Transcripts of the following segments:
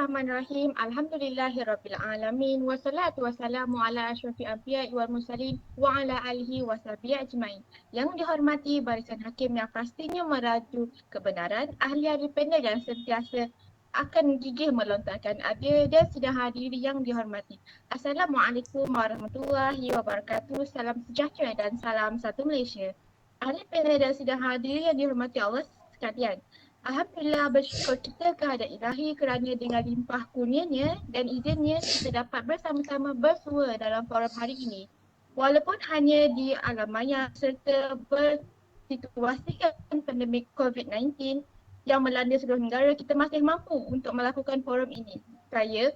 Bismillahirrahmanirrahim. Alhamdulillahirrabbilalamin. Wassalatu wassalamu ala asyrafil anbiya'i wal mursalin wa ala alihi wa sahbihi ajmain. Yang dihormati barisan hakim yang pastinya meraju kebenaran, ahli-ahli panel yang sentiasa akan gigih melontarkan adil dan sidang hadiri yang dihormati. Assalamualaikum warahmatullahi wabarakatuh. Salam sejahtera dan salam satu Malaysia. Ahli panel dan sidang hadiri yang dihormati Allah sekalian. Alhamdulillah bersyukur kita kehadap ilahi kerana dengan limpah kurnianya dan izinnya kita dapat bersama-sama bersua dalam forum hari ini. Walaupun hanya di alam maya serta bersituasikan pandemik COVID-19 yang melanda seluruh negara, kita masih mampu untuk melakukan forum ini. Saya,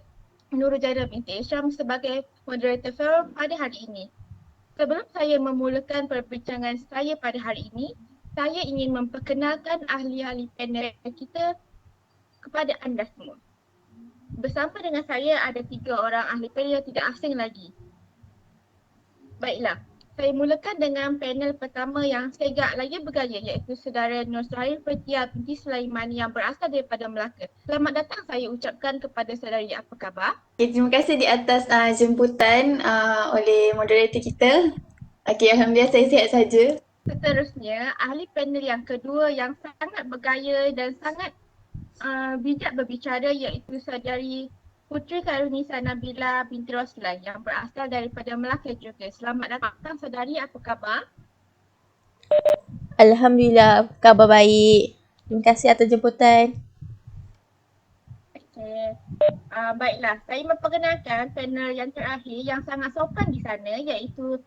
Nurul Jana binti Isham sebagai moderator forum pada hari ini. Sebelum saya memulakan perbincangan saya pada hari ini, saya ingin memperkenalkan ahli-ahli panel kita kepada anda semua. Bersama dengan saya ada 3 orang ahli panel yang tidak asing lagi. Baiklah, saya mulakan dengan panel pertama yang segak lagi bergaya iaitu saudara Nur Suhail Fathia binti Sulaiman yang berasal daripada Melaka. Selamat datang saya ucapkan kepada saudari, apa khabar? Okay, terima kasih di atas jemputan oleh moderator kita. Okay, Alhamdulillah saya sihat saja. Seterusnya, ahli panel yang kedua yang sangat bergaya dan sangat bijak berbicara iaitu saudari Puteri Karunisa Nabila binti Roslan yang berasal daripada Melaka juga. Selamat datang saudari, apa khabar? Alhamdulillah, khabar baik. Terima kasih atas jemputan. Okey. Baiklah, saya memperkenalkan panel yang terakhir yang sangat sopan di sana iaitu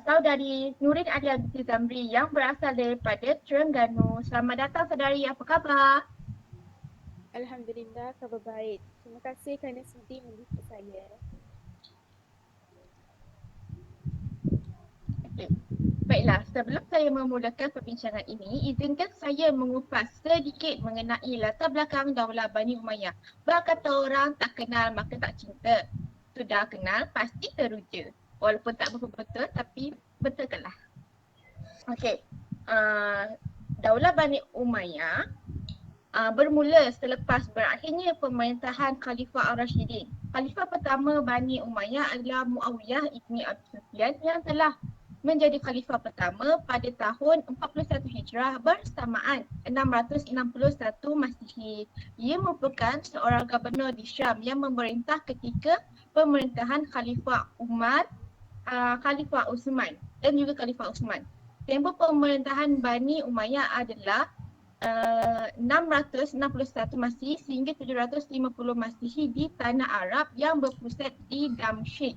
saudari Nurin Adia binti Zamri yang berasal daripada Terengganu. Selamat datang saudari, apa khabar? Alhamdulillah, khabar baik. Terima kasih kerana sudi menjemput saya. Okay. Baiklah, sebelum saya memulakan perbincangan ini, izinkan saya mengupas sedikit mengenai latar belakang Daulah Bani Umayyah. Berkata orang tak kenal maka tak cinta. Sudah kenal pasti teruja. Walaupun tak betul-betul tapi betulkanlah. Okey. Daulah Bani Umayyah bermula selepas berakhirnya pemerintahan Khalifah Ar-Rashidin. Khalifah pertama Bani Umayyah adalah Muawiyah ibni Abi Sufyan yang telah menjadi khalifah pertama pada tahun 41 Hijrah bersamaan 661 Masihi. Ia merupakan seorang gubernur di Syam yang memerintah ketika pemerintahan Khalifah Khalifah Uthman dan juga Khalifah Uthman. Tempoh pemerintahan Bani Umayyah adalah 661 Masihi sehingga 750 Masihi di tanah Arab yang berpusat di Damsyik.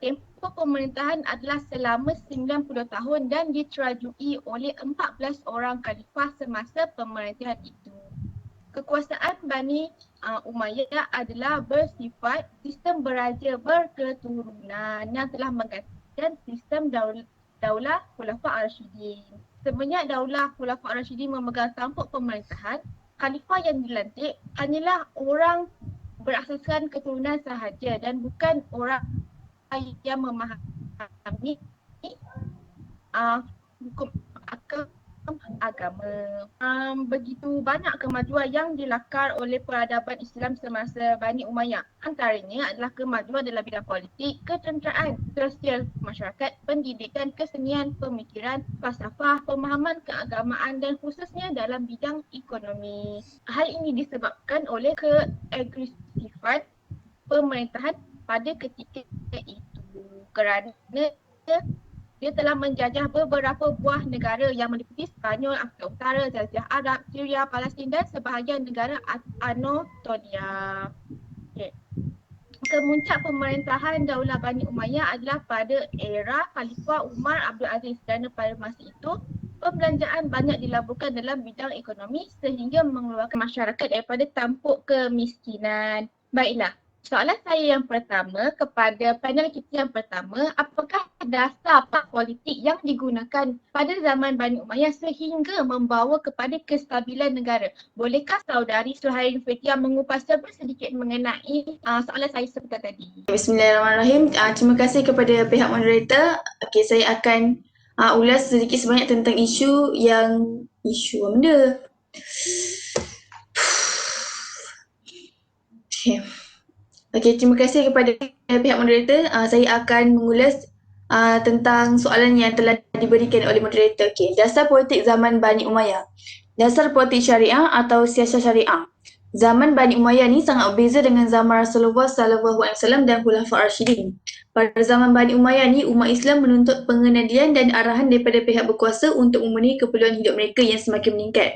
Tempoh pemerintahan adalah selama 90 tahun dan diterajui oleh 14 orang khalifah semasa pemerintahan itu. Kekuasaan Bani Umayyah adalah bersifat sistem beraja berketurunan yang telah menggantikan sistem Daulah Khulafa' Ar-Rasyidin. Semenjak Daulah Khulafa' Ar-Rasyidin memegang tampuk pemerintahan, khalifah yang dilantik hanyalah orang berasaskan keturunan sahaja dan bukan orang yang memahami hukum agama. Begitu banyak kemajuan yang dilakar oleh peradaban Islam semasa Bani Umayyah. Antaranya adalah kemajuan dalam bidang politik, ketenteraan, sosial masyarakat, pendidikan, kesenian, pemikiran, falsafah, pemahaman keagamaan dan khususnya dalam bidang ekonomi. Hal ini disebabkan oleh keagresifan pemerintahan pada ketika itu kerana dia telah menjajah beberapa buah negara yang meliputi Spanyol, Afrika Utara, Jazirah Arab, Syria, Palestin dan sebahagian negara Anatolia. Okay. Kemuncak pemerintahan Daulah Bani Umayyah adalah pada era Khalifah Umar Abdul Aziz kerana pada masa itu pembelanjaan banyak dilaburkan dalam bidang ekonomi sehingga mengeluarkan masyarakat daripada tampuk kemiskinan. Baiklah. Soalan saya yang pertama kepada panel kita yang pertama, apakah dasar politik yang digunakan pada zaman Bani Umayyah sehingga membawa kepada kestabilan negara? Bolehkah saudari Suhail Fathia mengupas sedikit mengenai soalan saya seperti tadi? Bismillahirrahmanirrahim. Terima kasih kepada pihak moderator. Okay, saya akan ulas sedikit sebanyak tentang isu apa benda? Okey, terima kasih kepada pihak moderator. Saya akan mengulas tentang soalan yang telah diberikan oleh moderator. Okey, dasar politik zaman Bani Umayyah. Dasar politik syariah atau siasat syariah. Zaman Bani Umayyah ni sangat berbeza dengan zaman Rasulullah SAW dan Khulafaur Rasyidin. Pada zaman Bani Umayyah ni, umat Islam menuntut pengendalian dan arahan daripada pihak berkuasa untuk memenuhi keperluan hidup mereka yang semakin meningkat.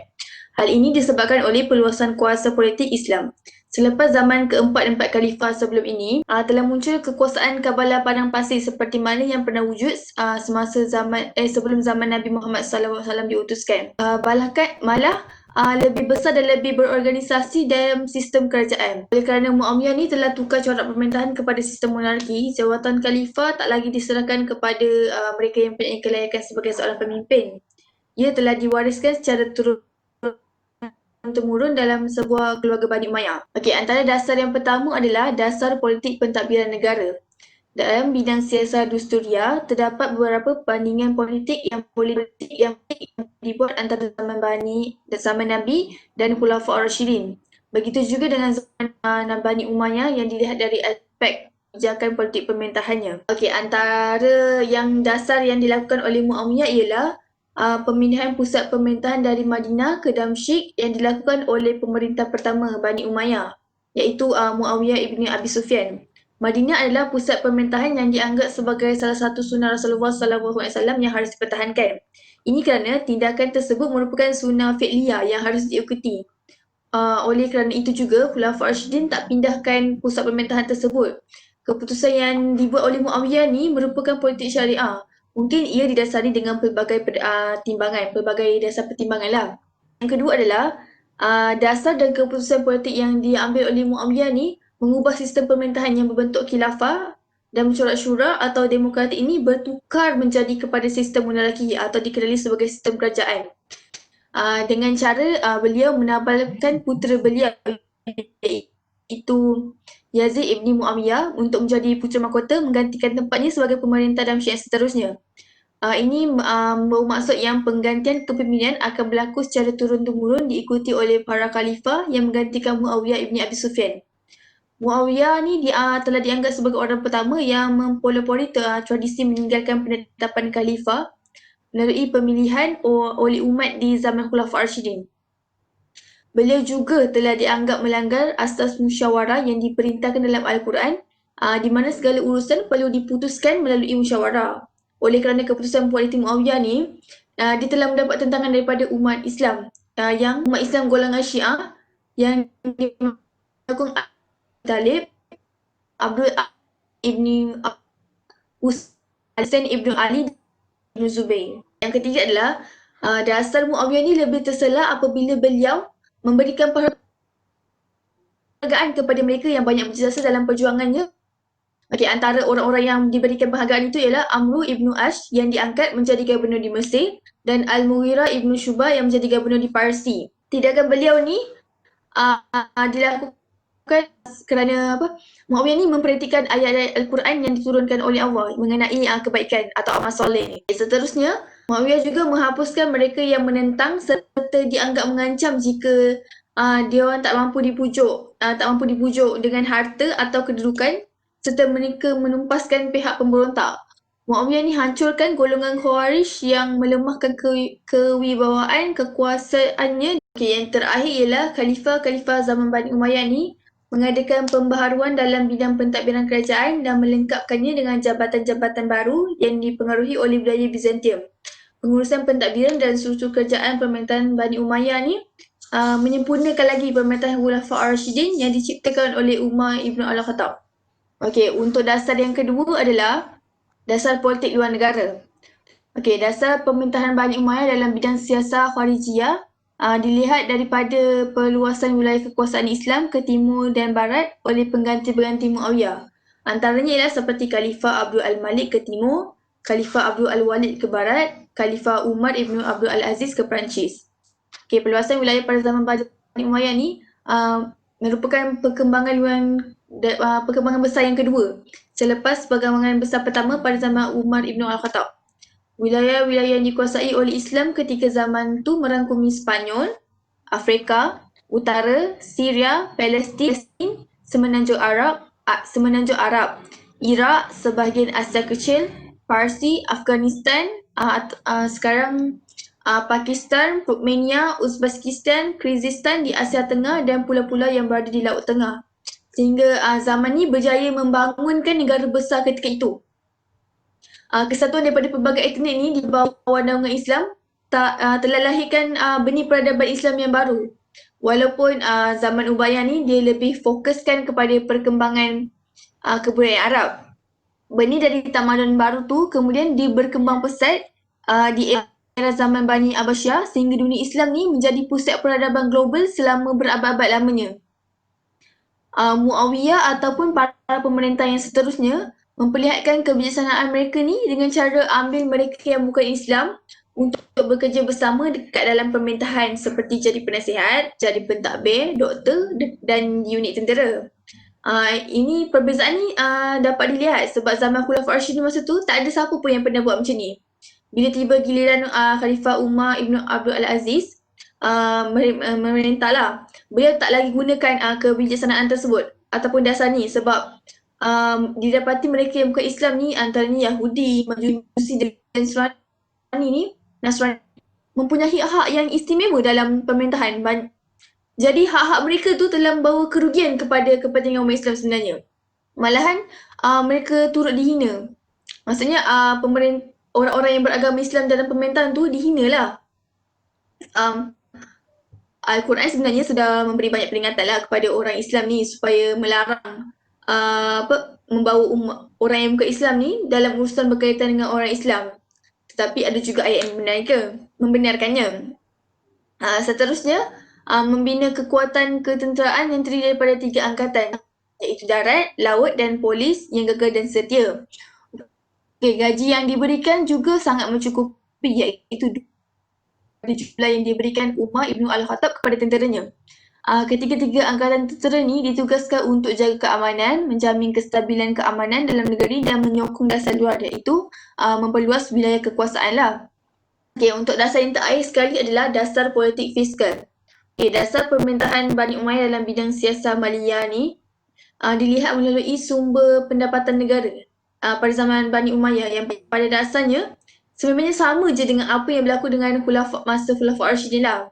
Hal ini disebabkan oleh perluasan kuasa politik Islam. Selepas zaman keempat dan empat khalifah sebelum ini, telah muncul kekuasaan Kabalah Padang Pasir seperti mana yang pernah wujud semasa sebelum zaman Nabi Muhammad SAW diutuskan. Malah lebih besar dan lebih berorganisasi dalam sistem kerajaan. Oleh kerana Muawiyah ni telah tukar corak pemerintahan kepada sistem monarki, jawatan khalifah tak lagi diserahkan kepada mereka yang mempunyai kelayakan sebagai seorang pemimpin. Ia telah diwariskan secara turun-temurun dalam sebuah keluarga Bani Umayyah. Okey, antara dasar yang pertama adalah dasar politik pentadbiran negara. Dalam bidang siasat dusturia, terdapat beberapa perbandingan politik yang dibuat antara zaman Nabi dan Khulafaur Rasyidin. Begitu juga dengan zaman Bani Umayyah yang dilihat dari aspek kebijakan politik pemerintahannya. Okey, antara yang dasar yang dilakukan oleh Muawiyah ialah pemindahan pusat pemerintahan dari Madinah ke Damsyik yang dilakukan oleh pemerintah pertama Bani Umayyah, iaitu Muawiyah ibni Abi Sufyan. Madinah adalah pusat pemerintahan yang dianggap sebagai salah satu sunnah Rasulullah SAW yang harus dipertahankan. Ini kerana tindakan tersebut merupakan sunnah fi'liyah yang harus diikuti. Oleh kerana itu juga, Khulafaur Rasyidin tak pindahkan pusat pemerintahan tersebut. Keputusan yang dibuat oleh Muawiyah ni merupakan politik syariah. Mungkin ia didasari dengan pelbagai dasar pertimbangan lah. Yang kedua adalah dasar dan keputusan politik yang diambil oleh Muawiyah ni mengubah sistem pemerintahan yang berbentuk khilafah dan mencorak syura atau demokratik ini bertukar menjadi kepada sistem monarki atau dikenali sebagai sistem kerajaan. Dengan cara beliau menabalkan putera beliau iaitu Yazid ibni Muawiyah untuk menjadi putera mahkota menggantikan tempatnya sebagai pemerintah Damsyik yang seterusnya. Ini bermaksud yang penggantian kepimpinan akan berlaku secara turun-temurun diikuti oleh para khalifah yang menggantikan Muawiyah ibni Abi Sufyan. Muawiyah ni telah dianggap sebagai orang pertama yang mempelopori tradisi meninggalkan penetapan khalifah melalui pemilihan oleh umat di zaman Khulafaur Rasyidin. Beliau juga telah dianggap melanggar asas musyawarah yang diperintahkan dalam Al-Quran, di mana segala urusan perlu diputuskan melalui musyawarah. Oleh kerana keputusan politik Muawiyah ni, dia telah mendapat tentangan daripada umat Islam, yang umat Islam golongan Syiah yang mendukung Talib, Abdul ibni Husain ibnu Ali ibnu Zubair. Yang ketiga adalah dasar Muawiyah ni lebih terselah apabila beliau memberikan penghargaan kepada mereka yang banyak berjasa dalam perjuangannya. Okey, antara orang-orang yang diberikan penghargaan itu ialah Amru ibnu Ash yang diangkat menjadi gubernur di Mesir dan Al-Mughirah ibnu Syu'bah yang menjadi gubernur di Parsi. Tindakan beliau ni dilakukan kerana Muawiyah ni memperhatikan ayat-ayat Al-Quran yang diturunkan oleh Allah mengenai kebaikan atau amal soleh ni. Seterusnya, Muawiyah juga menghapuskan mereka yang menentang serta dianggap mengancam jika dia orang tak mampu dipujuk dengan harta atau kedudukan serta mereka menumpaskan pihak pemberontak. Muawiyah ni hancurkan golongan Khawarij yang melemahkan kewibawaan kekuasaannya. Okey, yang terakhir ialah khalifah zaman Bani Umayyah ni mengadakan pembaharuan dalam bidang pentadbiran kerajaan dan melengkapkannya dengan jabatan-jabatan baru yang dipengaruhi oleh budaya Bizantium. Pengurusan pentadbiran dan struktur kerajaan pemerintahan Bani Umayyah ni menyempurnakan lagi pemerintahan Khulafaur Rasyidin yang diciptakan oleh Umar ibn Al-Khattab. Okey, untuk dasar yang kedua adalah dasar politik luar negara. Okey, dasar pemerintahan Bani Umayyah dalam bidang siasat kharijiyah dilihat daripada perluasan wilayah kekuasaan Islam ke timur dan barat oleh pengganti-pengganti Muawiyah. Antaranya ialah seperti Khalifah Abdul Al-Malik ke timur, Khalifah Abdul Al-Walid ke barat, Khalifah Umar ibn Abdul Al-Aziz ke Perancis. Okey, perluasan wilayah pada zaman Bani Umayyah ni merupakan perkembangan besar yang kedua selepas perkembangan besar pertama pada zaman Umar ibn Al-Khattab. Wilayah-wilayah yang dikuasai oleh Islam ketika zaman tu merangkumi Spanyol, Afrika Utara, Syria, Palestin, Semenanjung Arab, Iraq, sebahagian Asia Kecil, Parsi, Afghanistan, sekarang Pakistan, Turkmenia, Uzbekistan, Kyrgyzstan di Asia Tengah dan pulau-pulau yang berada di Laut Tengah. Sehingga zaman ni berjaya membangunkan negara besar ketika itu. Kesatuan daripada pelbagai etnik ni di bawah naungan Islam telah lahirkan benih peradaban Islam yang baru. Walaupun zaman Umayyah ni dia lebih fokuskan kepada perkembangan kebudayaan Arab. Benih dari tamadun baru tu kemudian dia berkembang pesat di era zaman Bani Abbasiyah sehingga dunia Islam ni menjadi pusat peradaban global selama berabad-abad lamanya. Muawiyah ataupun para pemerintah yang seterusnya memperlihatkan kebijaksanaan mereka ni dengan cara ambil mereka yang bukan Islam untuk bekerja bersama dekat dalam pemerintahan seperti jadi penasihat, jadi pentadbir, doktor dan unit tentera. Ini perbezaan ni dapat dilihat sebab zaman Khulafaur Rasyidin masa tu tak ada siapa pun yang pernah buat macam ni. Bila tiba giliran Khalifah Umar Ibn Abdul Aziz memerintah lah, beliau tak lagi gunakan kebijaksanaan tersebut ataupun dasar ni sebab didapati mereka yang bukan Islam ni antaranya Yahudi, Majusi dan Nasrani mempunyai hak yang istimewa dalam pemerintahan. Jadi hak-hak mereka tu telah membawa kerugian kepada kepentingan umat Islam sebenarnya. Malahan mereka turut dihina. Maksudnya orang-orang yang beragama Islam dalam pemerintahan tu dihina lah. Al-Quran sebenarnya sudah memberi banyak peringatan lah kepada orang Islam ni supaya melarang membawa orang yang bukan Islam ni dalam urusan berkaitan dengan orang Islam. Tetapi ada juga ayat yang membenarkannya. Seterusnya, membina kekuatan ketenteraan yang terdiri daripada 3 angkatan, iaitu darat, laut dan polis yang gagah dan setia. Gaji yang diberikan juga sangat mencukupi, iaitu jumlah yang diberikan Umar Ibn Al-Khattab kepada tenteranya. Ketiga-tiga angkatan tentera ni ditugaskan untuk jaga keamanan, menjamin kestabilan keamanan dalam negeri dan menyokong dasar luar, iaitu memperluas wilayah kekuasaan lah. Untuk dasar yang terakhir sekali adalah dasar politik fiskal. Dasar pemerintahan Bani Umayyah dalam bidang siasat maliyah ni dilihat melalui sumber pendapatan negara pada zaman Bani Umayyah yang pada dasarnya sebenarnya sama je dengan apa yang berlaku dengan masa Khulafaur Rasyidin lah.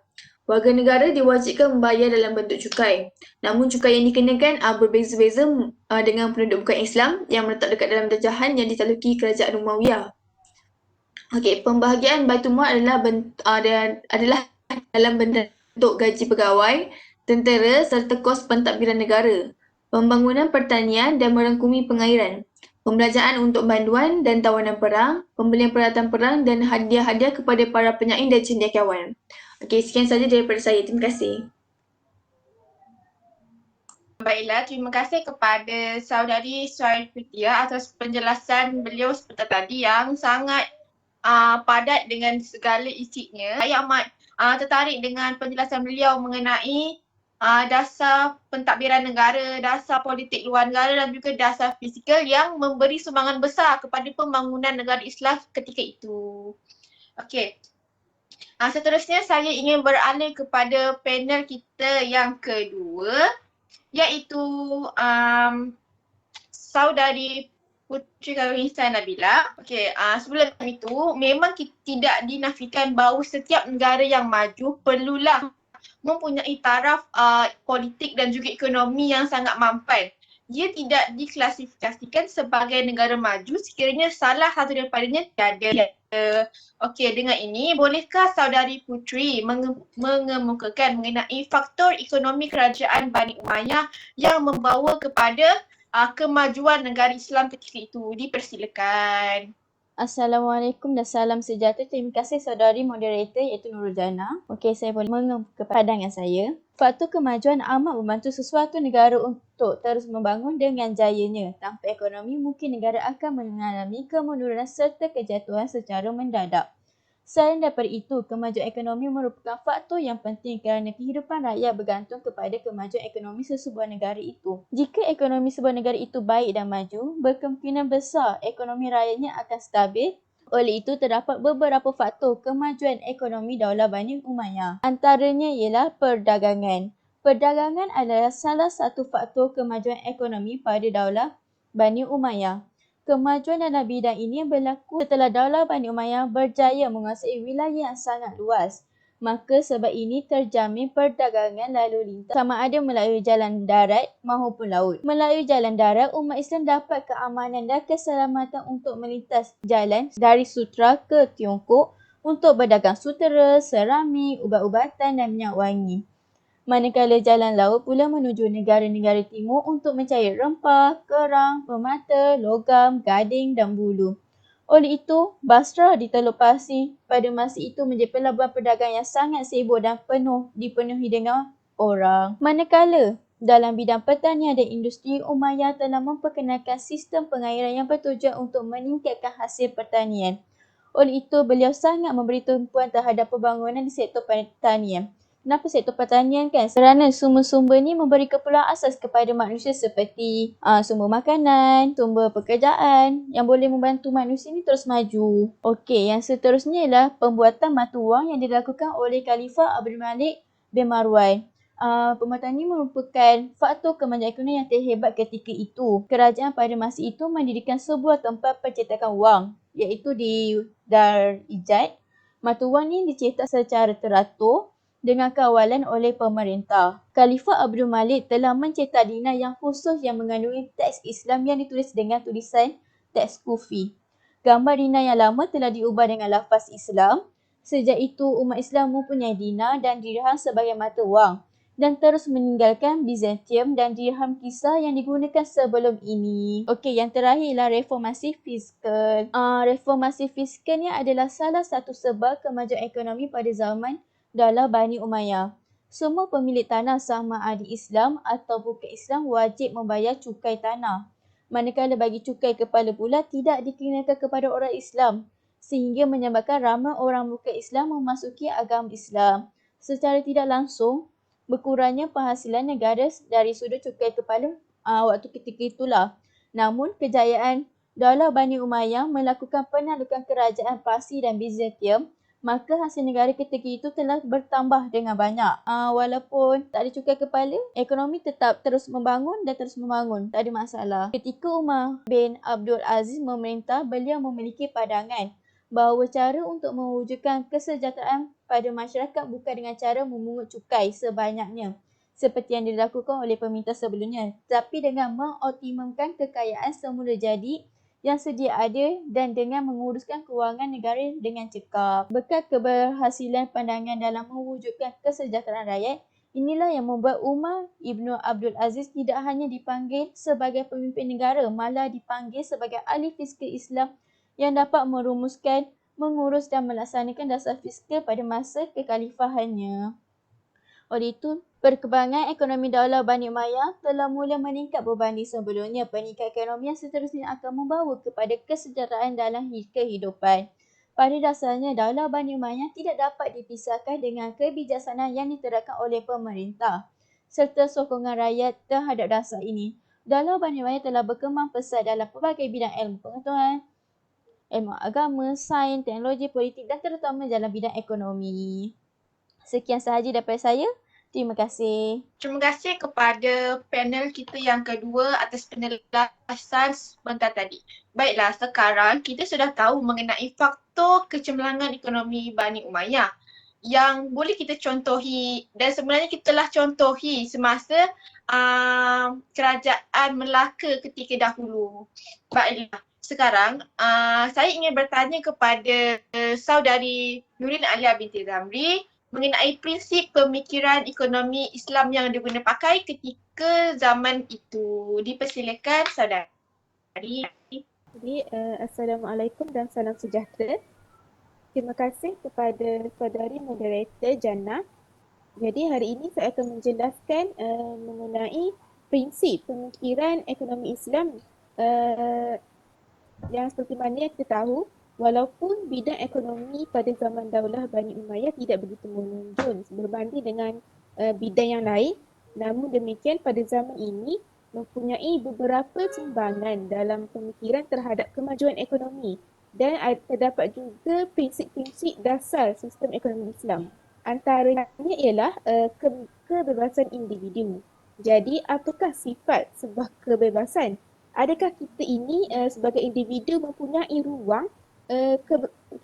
Warga negara diwajibkan membayar dalam bentuk cukai. Namun cukai yang dikenakan berbeza-beza dengan penduduk bukan Islam yang meletak dekat dalam jajahan yang ditaluki kerajaan Umayyah. Pembahagian Baitul Mal adalah dalam bentuk gaji pegawai, tentera serta kos pentadbiran negara, pembangunan pertanian dan merangkumi pengairan, pembelanjaan untuk banduan dan tawanan perang, pembelian peralatan perang dan hadiah-hadiah kepada para penyaing dan cendekiawan. Sekian saja daripada saya. Terima kasih. Baiklah, terima kasih kepada saudari Suhail-Fitriah atas penjelasan beliau seperti tadi yang sangat padat dengan segala isinya. Saya amat tertarik dengan penjelasan beliau mengenai dasar pentadbiran negara, dasar politik luar negara dan juga dasar fizikal yang memberi sumbangan besar kepada pembangunan negara Islam ketika itu. Seterusnya saya ingin beralih kepada panel kita yang kedua, iaitu saudari Puteri Khairunisa Nabila. Sebelum itu memang tidak dinafikan bahawa setiap negara yang maju perlulah mempunyai taraf politik dan juga ekonomi yang sangat mampan. Dia tidak diklasifikasikan sebagai negara maju sekiranya salah satu daripadanya tiada. Dengan ini, bolehkah saudari Puteri mengemukakan mengenai faktor ekonomi kerajaan Bani Umayyah yang membawa kepada kemajuan negara Islam ketika itu? Dipersilakan. Assalamualaikum dan salam sejahtera. Terima kasih saudari moderator iaitu Nurul Jana. Saya boleh mengemukakan pandangan saya. Faktor kemajuan amat membantu sesuatu negara untuk terus membangun dengan jayanya. Tanpa ekonomi, mungkin negara akan mengalami kemunduran serta kejatuhan secara mendadak. Selain daripada itu, kemajuan ekonomi merupakan faktor yang penting kerana kehidupan rakyat bergantung kepada kemajuan ekonomi sesebuah negara itu. Jika ekonomi sebuah negara itu baik dan maju, berkemungkinan besar ekonomi rakyatnya akan stabil. Oleh itu, terdapat beberapa faktor kemajuan ekonomi Daulah Bani Umayyah. Antaranya ialah perdagangan. Perdagangan adalah salah satu faktor kemajuan ekonomi pada Daulah Bani Umayyah. Kemajuan dalam bidang ini berlaku setelah Daulah Bani Umayyah berjaya menguasai wilayah yang sangat luas. Maka sebab ini terjamin perdagangan lalu lintas sama ada melalui jalan darat maupun laut. Melalui jalan darat, umat Islam dapat keamanan dan keselamatan untuk melintas jalan dari Sutra ke Tiongkok untuk berdagang sutera, seramik, ubat-ubatan dan minyak wangi. Manakala jalan laut pula menuju negara-negara timur untuk mencari rempah, kerang, permata, logam, gading dan bulu. Oleh itu, Basrah di Teluk Pasir pada masa itu menjadi pelabuhan perdagangan yang sangat sibuk dan dipenuhi dengan orang. Manakala dalam bidang pertanian dan industri, Umayyah telah memperkenalkan sistem pengairan yang bertujuan untuk meningkatkan hasil pertanian. Oleh itu, beliau sangat memberi tumpuan terhadap pembangunan di sektor pertanian. Kenapa sektor pertanian kan? Kerana sumber-sumber ni memberi keperluan asas kepada manusia seperti sumber makanan, sumber pekerjaan yang boleh membantu manusia ni terus maju. Okey, yang seterusnya ialah pembuatan mata wang yang dilakukan oleh Khalifah Abdul Malik bin Marwan. Pembuatan ini merupakan faktor kemajuan ekonomi yang terhebat ketika itu. Kerajaan pada masa itu mendirikan sebuah tempat pencetakan wang iaitu di Dar Ijad. Mata wang ni dicetak secara teratur dengan kawalan oleh pemerintah. Khalifah Abdul Malik telah mencetak dinar yang khusus yang mengandungi teks Islam yang ditulis dengan tulisan teks Kufi. Gambar dinar yang lama telah diubah dengan lafaz Islam. Sejak itu, umat Islam mempunyai dinar dan dirham sebagai mata wang dan terus meninggalkan Byzantium dan dirham kisar yang digunakan sebelum ini. Okey, yang terakhir ialah reformasi fiskal. Reformasi fiskal ni adalah salah satu sebab kemajuan ekonomi pada zaman Daulah Bani Umayyah. Semua pemilik tanah sama ada Islam atau bukan Islam wajib membayar cukai tanah. Manakala bagi cukai kepala pula tidak dikenakan kepada orang Islam sehingga menyebabkan ramai orang bukan Islam memasuki agama Islam. Secara tidak langsung, berkurangnya penghasilan negara dari sudut cukai kepala waktu ketika itulah. Namun kejayaan Daulah Bani Umayyah melakukan penaklukan kerajaan Parsi dan Byzantium, maka hasil negara ketika itu telah bertambah dengan banyak. Walaupun tak ada cukai kepala, ekonomi tetap terus membangun dan terus membangun. Tak ada masalah. Ketika Umar bin Abdul Aziz memerintah, beliau memiliki pandangan bahawa cara untuk mewujudkan kesejahteraan pada masyarakat bukan dengan cara memungut cukai sebanyaknya seperti yang dilakukan oleh pemerintah sebelumnya, tapi dengan mengoptimumkan kekayaan semula jadi yang sedia ada dan dengan menguruskan kewangan negara dengan cekap. Berkat keberhasilan pandangan dalam mewujudkan kesejahteraan rakyat, inilah yang membuat Umar Ibn Abdul Aziz tidak hanya dipanggil sebagai pemimpin negara, malah dipanggil sebagai ahli fiskal Islam yang dapat merumuskan, mengurus dan melaksanakan dasar fiskal pada masa kekhalifahannya. Oleh itu, perkembangan ekonomi Daulah Bani Umayyah telah mula meningkat berbanding sebelumnya. Peningkatan ekonomi yang seterusnya akan membawa kepada kesejahteraan dalam kehidupan. Pada dasarnya, Daulah Bani Umayyah tidak dapat dipisahkan dengan kebijaksanaan yang diterapkan oleh pemerintah serta sokongan rakyat terhadap dasar ini. Daulah Bani Umayyah telah berkembang pesat dalam pelbagai bidang ilmu pengetahuan, ilmu agama, sains, teknologi, politik dan terutama dalam bidang ekonomi. Sekian sahaja daripada saya. Terima kasih. Terima kasih kepada panel kita yang kedua atas penjelasan sebentar tadi. Baiklah, sekarang kita sudah tahu mengenai faktor kecemerlangan ekonomi Bani Umayyah yang boleh kita contohi dan sebenarnya kita telah contohi semasa kerajaan Melaka ketika dahulu. Baiklah, sekarang saya ingin bertanya kepada saudari Nurin Alia binti Zamri mengenai prinsip pemikiran ekonomi Islam yang diguna pakai ketika zaman itu. Dipersilakan saudari. Jadi, Assalamualaikum dan salam sejahtera. Terima kasih kepada saudari moderator Jannah. Jadi hari ini saya akan menjelaskan mengenai prinsip pemikiran ekonomi Islam yang seperti mana yang kita tahu, walaupun bidang ekonomi pada zaman Daulah Bani Umayyah tidak begitu menonjol berbanding dengan bidang yang lain, namun demikian pada zaman ini mempunyai beberapa sumbangan dalam pemikiran terhadap kemajuan ekonomi dan terdapat juga prinsip-prinsip dasar sistem ekonomi Islam. Antaranya ialah kebebasan individu. Jadi, apakah sifat sebuah kebebasan? Adakah kita ini sebagai individu mempunyai ruang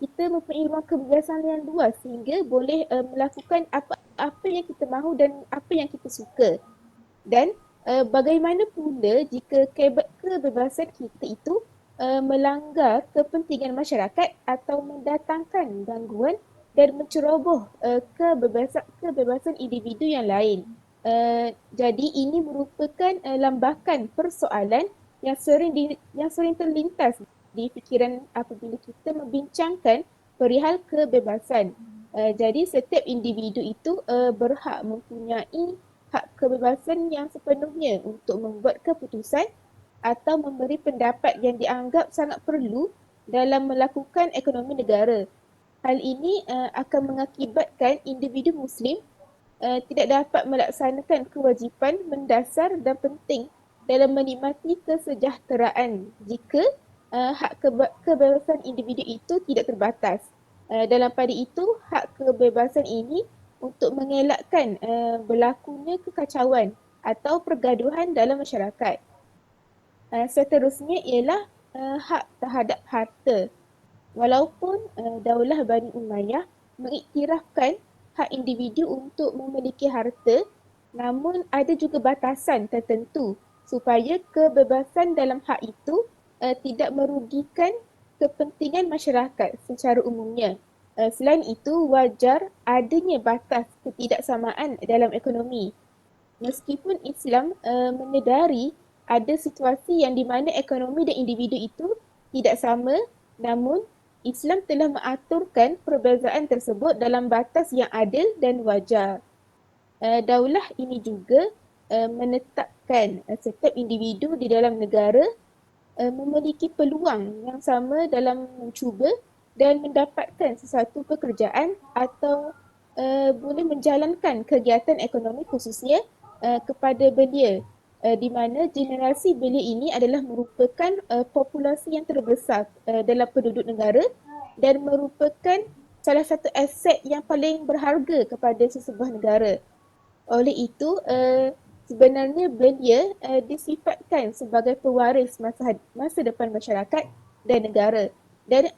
kita mempunyai ruang kebebasan yang luas sehingga boleh melakukan apa yang kita mahu dan apa yang kita suka. Dan bagaimana pula jika kebebasan kita itu melanggar kepentingan masyarakat atau mendatangkan gangguan dan menceroboh kebebasan individu yang lain. Jadi ini merupakan lambakan persoalan yang sering terlintas di fikiran apabila kita membincangkan perihal kebebasan. Jadi setiap individu itu berhak mempunyai hak kebebasan yang sepenuhnya untuk membuat keputusan atau memberi pendapat yang dianggap sangat perlu dalam melakukan ekonomi negara. Hal ini akan mengakibatkan individu Muslim tidak dapat melaksanakan kewajipan mendasar dan penting dalam menikmati kesejahteraan jika hak kebebasan individu itu tidak terbatas. Dalam pada itu, hak kebebasan ini untuk mengelakkan berlakunya kekacauan atau pergaduhan dalam masyarakat. Seterusnya ialah hak terhadap harta. Walaupun Daulah Bani Umayyah mengiktirafkan hak individu untuk memiliki harta, namun ada juga batasan tertentu supaya kebebasan dalam hak itu tidak merugikan kepentingan masyarakat secara umumnya. Selain itu, wajar adanya batas ketidaksamaan dalam ekonomi. Meskipun Islam menyedari ada situasi yang di mana ekonomi dan individu itu tidak sama, namun Islam telah mengaturkan perbezaan tersebut dalam batas yang adil dan wajar. Daulah ini juga menetapkan setiap individu di dalam negara memiliki peluang yang sama dalam mencuba dan mendapatkan sesuatu pekerjaan atau boleh menjalankan kegiatan ekonomi khususnya kepada belia, di mana generasi belia ini adalah merupakan populasi yang terbesar dalam penduduk negara dan merupakan salah satu aset yang paling berharga kepada sesebuah negara. Oleh itu, sebenarnya belia disifatkan sebagai pewaris masa depan masyarakat dan negara. Dan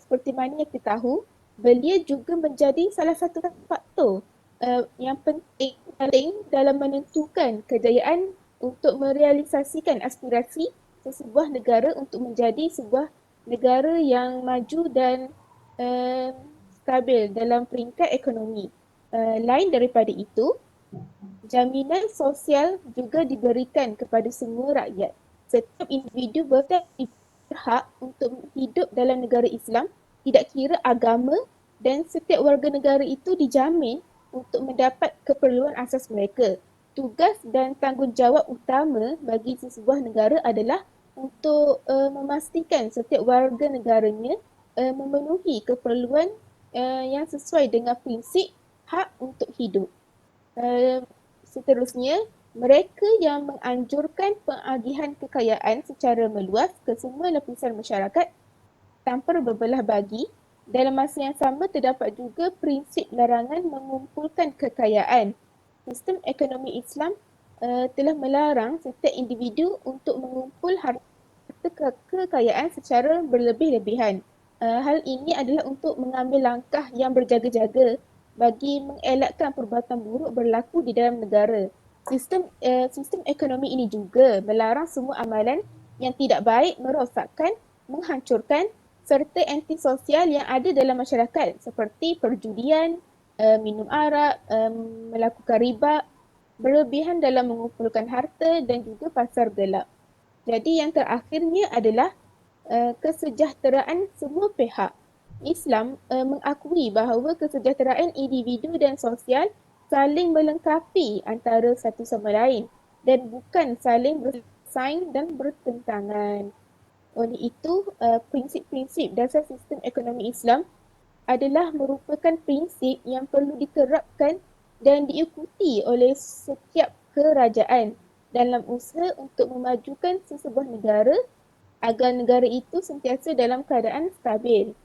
seperti mana yang kita tahu, belia juga menjadi salah satu faktor yang penting dalam menentukan kejayaan untuk merealisasikan aspirasi sesebuah negara untuk menjadi sebuah negara yang maju dan stabil dalam peringkat ekonomi. Lain daripada itu, jaminan sosial juga diberikan kepada semua rakyat. Setiap individu berhak untuk hidup dalam negara Islam, tidak kira agama, dan setiap warga negara itu dijamin untuk mendapat keperluan asas mereka. Tugas dan tanggungjawab utama bagi sesebuah negara adalah untuk memastikan setiap warga negaranya memenuhi keperluan yang sesuai dengan prinsip hak untuk hidup. Seterusnya, mereka yang menganjurkan pengagihan kekayaan secara meluas ke semua lapisan masyarakat tanpa berbelah bagi, dalam masa yang sama terdapat juga prinsip larangan mengumpulkan kekayaan. Sistem ekonomi Islam telah melarang setiap individu untuk mengumpul harta kekayaan secara berlebih-lebihan. Hal ini adalah untuk mengambil langkah yang berjaga-jaga bagi mengelakkan perbuatan buruk berlaku di dalam negara. Sistem ekonomi ini juga melarang semua amalan yang tidak baik, merosakkan, menghancurkan serta antisosial yang ada dalam masyarakat seperti perjudian, minum arak, melakukan riba, berlebihan dalam mengumpulkan harta dan juga pasar gelap. Jadi yang terakhirnya adalah kesejahteraan semua pihak. Islam mengakui bahawa kesejahteraan individu dan sosial saling melengkapi antara satu sama lain dan bukan saling bersaing dan bertentangan. Oleh itu, prinsip-prinsip dasar sistem ekonomi Islam adalah merupakan prinsip yang perlu diterapkan dan diikuti oleh setiap kerajaan dalam usaha untuk memajukan sesebuah negara agar negara itu sentiasa dalam keadaan stabil.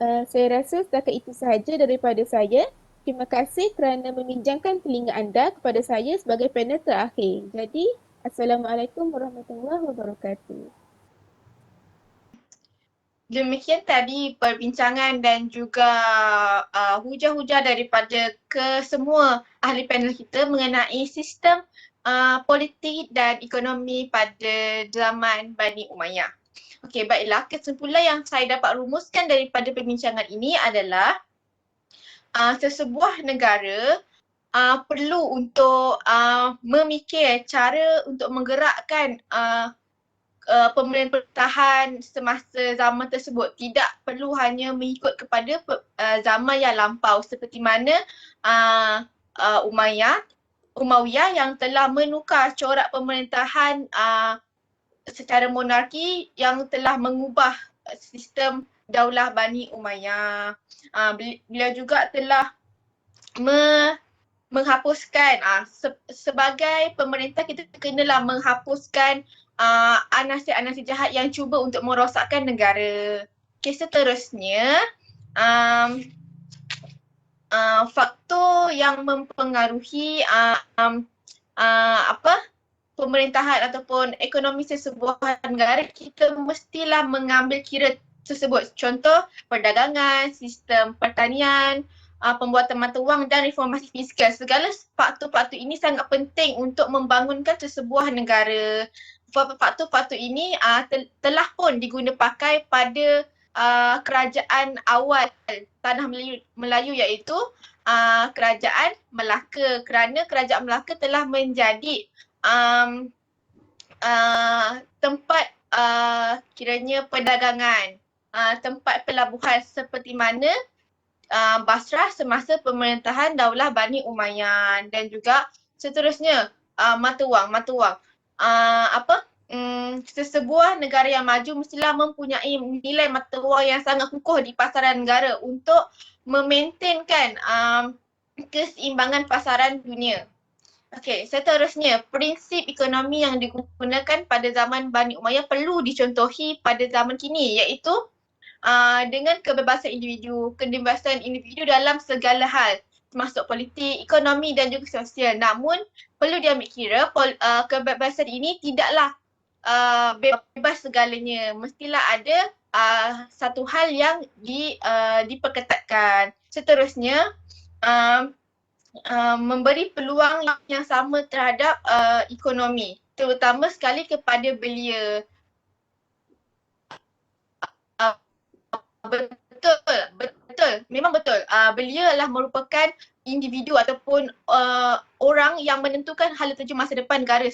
Saya rasa setakat itu sahaja daripada saya. terima kasih kerana meminjamkan telinga anda kepada saya sebagai panel terakhir. Jadi, Assalamualaikum warahmatullahi wabarakatuh. Demikian tadi perbincangan dan juga hujah-hujah daripada kesemua ahli panel kita mengenai sistem politik dan ekonomi pada zaman Bani Umayyah. Okey, baiklah. Kesimpulan yang saya dapat rumuskan daripada perbincangan ini adalah sesebuah negara perlu untuk memikir cara untuk menggerakkan pemerintahan semasa zaman tersebut. Tidak perlu hanya mengikut kepada zaman yang lampau seperti mana Umayyah yang telah menukar corak pemerintahan secara monarki yang telah mengubah sistem Daulah Bani Umayyah. Beliau juga telah menghapuskan sebagai pemerintah kita kenalah menghapuskan anasir-anasir jahat yang cuba untuk merosakkan negara. Okay, seterusnya faktor yang mempengaruhi pemerintahan ataupun ekonomi sesebuah negara, kita mestilah mengambil kira tersebut. Contoh perdagangan, sistem pertanian, pembuatan mata wang dan reformasi fiskal. Segala faktor-faktor ini sangat penting untuk membangunkan sesebuah negara. Faktor-faktor ini telah pun diguna pakai pada kerajaan awal tanah Melayu iaitu kerajaan Melaka, kerana kerajaan Melaka telah menjadi tempat kiranya perdagangan, tempat pelabuhan seperti mana Basrah semasa pemerintahan Daulah Bani Umayyah, dan juga seterusnya mata wang. Sesebuah negara yang maju mestilah mempunyai nilai mata wang yang sangat kukuh di pasaran negara untuk memaintainkan keseimbangan pasaran dunia. Okey, seterusnya prinsip ekonomi yang digunakan pada zaman Bani Umayyah perlu dicontohi pada zaman kini, iaitu dengan kebebasan individu dalam segala hal, termasuk politik, ekonomi dan juga sosial. Namun perlu diambil kira kebebasan ini tidaklah bebas segalanya. Mestilah ada satu hal yang diperketatkan. Seterusnya memberi peluang yang sama terhadap ekonomi, terutama sekali kepada belia. Betul, memang betul. Belia adalah merupakan individu ataupun orang yang menentukan hala tuju masa depan negara.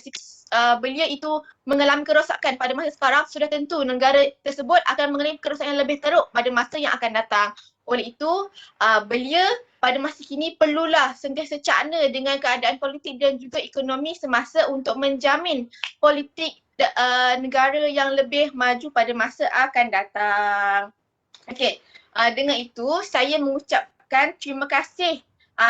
Belia itu mengalami kerosakan pada masa sekarang, sudah tentu negara tersebut akan mengalami kerosakan yang lebih teruk pada masa yang akan datang. Oleh itu, belia pada masa kini perlulah sentiasa cakna dengan keadaan politik dan juga ekonomi semasa untuk menjamin politik negara yang lebih maju pada masa akan datang. Okey, dengan itu saya mengucapkan terima kasih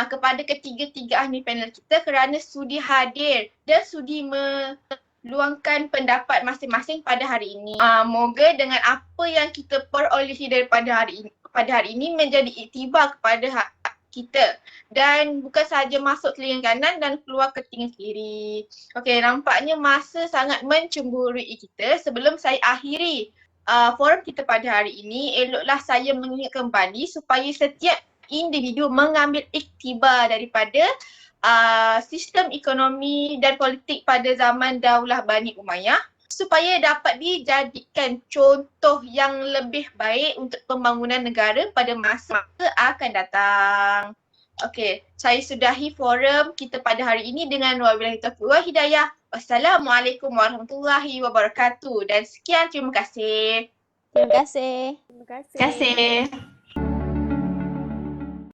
kepada ketiga-tiga ahli panel kita kerana sudi hadir dan sudi meluangkan pendapat masing-masing pada hari ini. Moga dengan apa yang kita perolehi daripada hari ini menjadi iktibar kepada kita dan bukan sahaja masuk telinga kanan dan keluar ke telinga kiri. Okey, nampaknya masa sangat mencemburui kita. Sebelum saya akhiri forum kita pada hari ini, eloklah saya mengingat kembali supaya setiap individu mengambil iktibar daripada sistem ekonomi dan politik pada zaman Daulah Bani Umayyah supaya dapat dijadikan contoh yang lebih baik untuk pembangunan negara pada masa akan datang. Okey, saya sudahi forum kita pada hari ini dengan wabillahi taufiq wal hidayah. Wassalamualaikum warahmatullahi wabarakatuh dan sekian, terima kasih. Terima kasih. Terima kasih. Terima kasih.